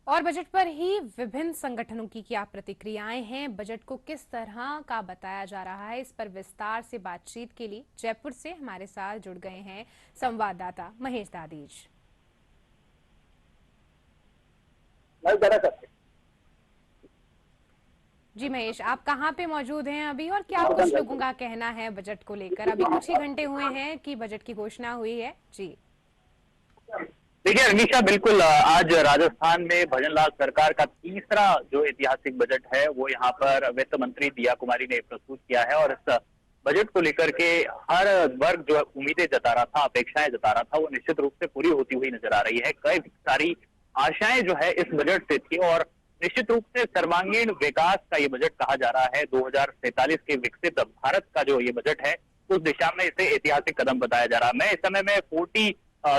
और बजट पर ही विभिन्न संगठनों की क्या प्रतिक्रियाएं हैं, बजट को किस तरह का बताया जा रहा है, इस पर विस्तार से बातचीत के लिए जयपुर से हमारे साथ जुड़ गए हैं संवाददाता महेश दादीज। जी महेश, आप कहाँ पे मौजूद हैं अभी और क्या कुछ लोगों का कहना है बजट को लेकर? अभी कुछ ही घंटे हुए हैं कि बजट की घोषणा हुई है। जी देखिए अनीशा, बिल्कुल आज राजस्थान में भजनलाल सरकार का तीसरा जो ऐतिहासिक बजट है वो यहाँ पर वित्त मंत्री दिया कुमारी ने प्रस्तुत किया है। और इस बजट को लेकर के हर वर्ग जो उम्मीदें जता रहा था, अपेक्षाएं जता रहा था, वो निश्चित रूप से पूरी होती हुई नजर आ रही है। कई सारी आशाएं जो है इस बजट से थी और निश्चित रूप से सर्वांगीण विकास का ये बजट कहा जा रहा है। 2047 के विकसित भारत का जो ये बजट है उस दिशा में इसे ऐतिहासिक कदम बताया जा रहा है। मैं इस समय में 40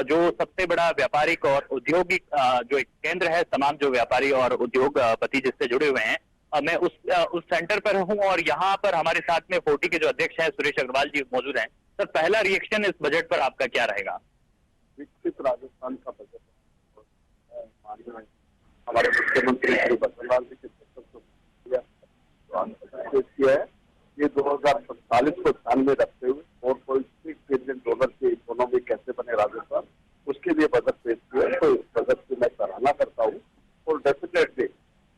जो सबसे बड़ा व्यापारिक और औद्योगिक जो एक केंद्र है, तमाम जो व्यापारी और उद्योगपति जिससे जुड़े हुए हैं, मैं उस सेंटर पर हूं और यहाँ पर हमारे साथ में 40 के जो अध्यक्ष हैं सुरेश अग्रवाल जी मौजूद हैं। सर, पहला रिएक्शन इस बजट पर आपका क्या रहेगा? विकसित राजस्थान का बजट माननीय हमारे मुख्यमंत्री श्री बसवलाल जी के नेतृत्व किया है। ये 2047 को ध्यान में रखते हुए $4.6 बिलियन की इकोनॉमी कैसे बने राजस्थान, उसके लिए बजट पेश किया है। तो इस बजट की मैं सराहना करता हूँ और डेफिनेटली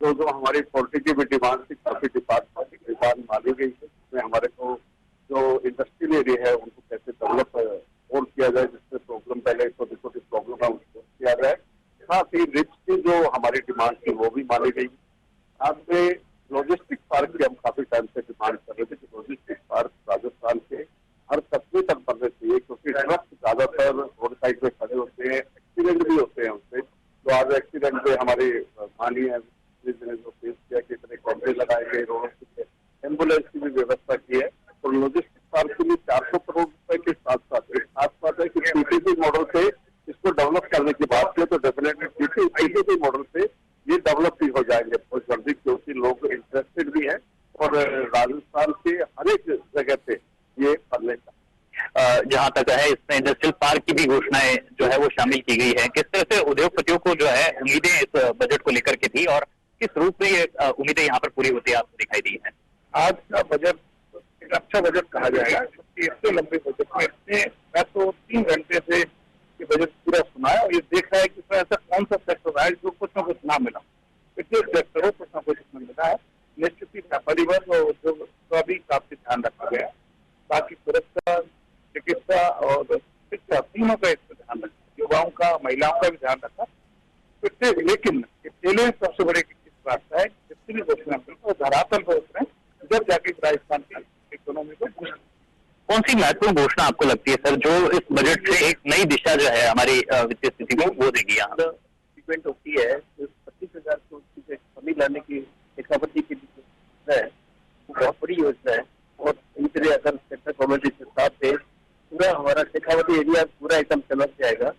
जो हमारी पॉलिटिक की भी डिमांड थी, काफी डिमांड मानी गई है। इसमें हमारे को जो इंडस्ट्रियल एरिया है उनको कैसे डेवलप और किया जाए, जिससे प्रॉब्लम पहले छोटी छोटी प्रॉब्लम है उसको किया जाए। साथ ही रिप्स की जो हमारी डिमांड थी वो भी मानी गई। साथ में लॉजिस्टिक पार्क की हम काफी टाइम से डिमांड कर रहे थे कि लॉजिस्टिक पार्क राजस्थान के हर कस्बे तक बनने चाहिए, क्योंकि ट्रक ज्यादातर रोड साइड पे खड़े होते हैं, एक्सीडेंट भी होते हैं उनसे। तो आज एक्सीडेंट पे हमारी माननीय ने जो पेश किया कि इतने कैमरे लगाए गए, रोडों पे एम्बुलेंस की भी व्यवस्था की है। और लॉजिस्टिक पार्क के लिए 400 करोड़ रुपए के साथ साथ है कि पीपीपी मॉडल से इसको डेवलप करने की बात की, तो डेफिनेटली पीपीपी मॉडल से ये डेवलप भी हो जाएंगे बहुत जल्दी, क्योंकि लोग इंटरेस्टेड भी हैं और राजस्थान के हर एक जगह पे ये बनने का जहां तक है इसमें इंडस्ट्रियल पार्क की भी घोषणाएं जो है वो शामिल की गई है। किस तरह से उद्योगपतियों को जो है उम्मीदें इस बजट को लेकर के थी और किस रूप में ये उम्मीदें यहाँ पर पूरी होती आपको दिखाई दी है? आज का बजट एक अच्छा बजट कहा जाएगा, क्योंकि इतने लंबे बजट में मैं तो 3 घंटे से ये बजट पूरा सुना है और ये देख रहा है कि ऐसा कौन सा सेक्टर है जो कुछ ना कुछ ना मिला। पिछले सेक्टर को कुछ ना कुछ इसमें मिला है। निश्चित ही व्यापारी वर्ग और उद्योग का भी काफी ध्यान रखा गया है। बाकी सुरक्षा, चिकित्सा और शिक्षा, तीनों का इसमें ध्यान रखा, युवाओं का, महिलाओं का भी ध्यान रखा। लेकिन पहले सबसे बड़े इस बात का है, जितनी भी घोषणा वो धरातल पर उतरे, जब जाके राजस्थान की इकोनॉमी को बूस्ट। कौन सी महत्वपूर्ण घोषणा आपको लगती है सर, जो इस बजट से एक नई दिशा जो है हमारी वित्तीय स्थिति को वो देगी? यहाँ इवेंट होती है 25,000 करोड़ की कमी लाने की शेखावती की है, वो बहुत बड़ी योजना है। और इनके लिए अगर सेंट्रल गवर्नमेंट के हिसाब से पूरा हमारा शेखावती एरिया पूरा एकदम चमक जाएगा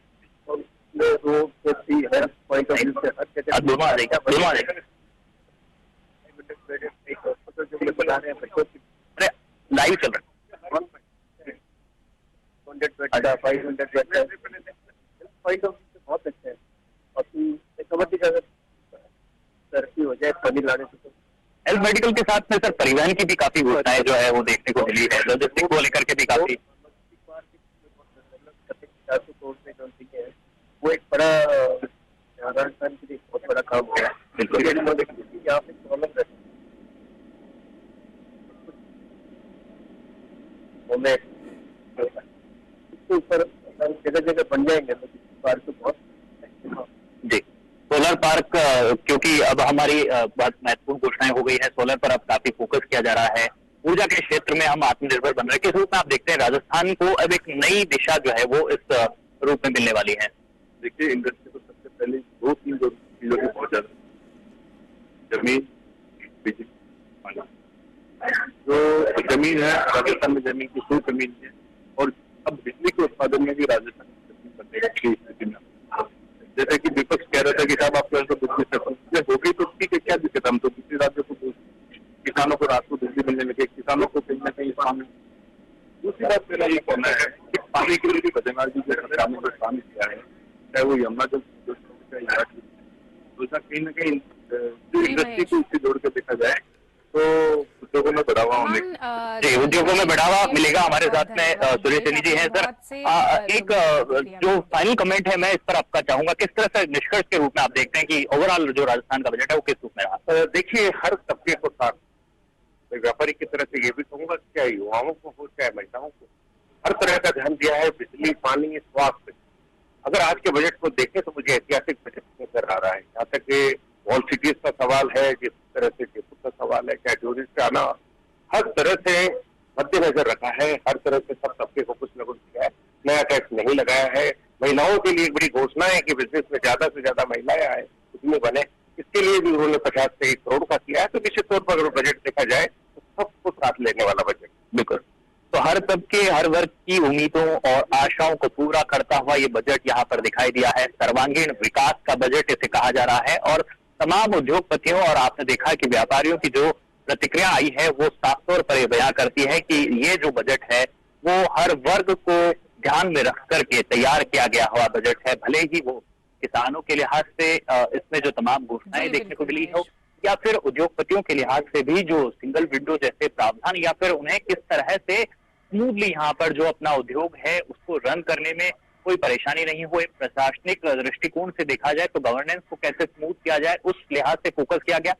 और उसमें road safety her point of view से हर दोनों आ जाएगा। जो बना रहे हैं बच्चों की लाइव चल रहा है, 500 पॉइंट ऑफ व्यू से बहुत अच्छा है। और शेखावती का अगर तरक्की हो जाए पानी लाने से, तो हेल्थ मेडिकल के साथ में सर परिवहन की भी काफी घोषणाएं जो है वो देखने को मिली है, लॉजिस्टिक को लेकर के भी काफी। वो एक बड़ा राजस्थान के लिए बहुत बड़ा काम हो गया। यहाँ पे प्रॉब्लम रहती है, इसके ऊपर जगह जगह बन जाएंगे तो पार्क तो बहुत जी। सोलर पार्क, क्योंकि अब हमारी बहुत महत्वपूर्ण घोषणाएं हो गई है, सोलर पर अब काफी फोकस किया जा रहा है। ऊर्जा के क्षेत्र में हम आत्मनिर्भर बन रहे हैं। किस रूप में आप देखते हैं राजस्थान को अब एक नई दिशा जो है वो इस रूप में मिलने वाली है? देखिए, इंडस्ट्री को सबसे पहले 2-3 चीजों की बहुत ज्यादा, जमीन, बिजली, पानी। जो जमीन है राजस्थान में, जमीन की कोई कमी नहीं है। और अब बिजली के उत्पादन में भी राजस्थान की स्थिति में, जैसे कि विपक्ष कह रहा था कि साहब आपके यहाँ तो बिजली सप्लाई हो गई तो ठीक है, क्या दिक्कत, हम तो दूसरे राज्यों को किसानों को रात को बिजली मिलने लगे, किसानों को कहीं ना कहीं पानी। दूसरी बात मेरा ये कहना है कि पानी के लिए भी बद्रीनाथ जी के सरकार ने काम किया है, चाहे वो यमुना जल का कहीं ना कहीं जो जी इंडस्ट्री महेश। को उससे जोड़ के देखा जाए तो उद्योगों में बढ़ावा होने जी, उद्योगों में बढ़ावा मिलेगा। हमारे साथ में सुरेश सैनी जी हैं। सर, एक जो फाइनल कमेंट है मैं इस पर आपका चाहूंगा, किस तरह से निष्कर्ष के रूप में आप देखते हैं कि ओवरऑल जो राजस्थान का बजट है वो किस रूप में रहा? देखिए, हर तबके को साथ, मैं व्यापारी की तरह से ये भी कहूंगा कि चाहे युवाओं को हो चाहे महिलाओं को, हर तरह का ध्यान दिया है। बिजली, पानी, स्वास्थ्य, अगर आज के बजट को देखें तो मुझे ऐतिहासिक बजट नजर आ रहा है। यहाँ तक कि वॉल सिटीज का सवाल है, जिस तरह से जयपुर का सवाल है, चाहे टूरिस्ट आना, हर तरह से मद्देनजर रखा है। हर तरह से सब तबके को कुछ न कुछ दिया है। नया टैक्स नहीं लगाया है। महिलाओं के लिए एक बड़ी घोषणा है कि बिजनेस में ज्यादा से ज्यादा महिलाएं आए, उसमें बने, इसके लिए भी उन्होंने 50 से 1 करोड़ का किया है। तो निश्चित तौर पर अगर बजट देखा जाए तो सबको साथ लेने वाला बजट। बिल्कुल। तो हर तबके, हर वर्ग की उम्मीदों और आशाओं को पूरा करता हुआ ये बजट यहाँ पर दिखाई दिया है। सर्वांगीण विकास का बजट इसे कहा जा रहा है और तमाम उद्योगपतियों और आपने देखा कि व्यापारियों की जो प्रतिक्रिया आई है वो साफ तौर पर ये बयां करती है कि ये जो बजट है वो हर वर्ग को ध्यान में रख करके तैयार किया गया हुआ बजट है। भले ही वो किसानों के लिहाज से इसमें जो तमाम घोषणाएं देखने को मिली हो, या फिर उद्योगपतियों के लिहाज से भी जो सिंगल विंडो जैसे प्रावधान, या फिर उन्हें किस तरह से स्मूथली यहाँ पर जो अपना उद्योग है उसको रन करने में कोई परेशानी नहीं हो। एक प्रशासनिक दृष्टिकोण से देखा जाए तो गवर्नेंस को कैसे स्मूथ किया जाए उस लिहाज से फोकस किया गया।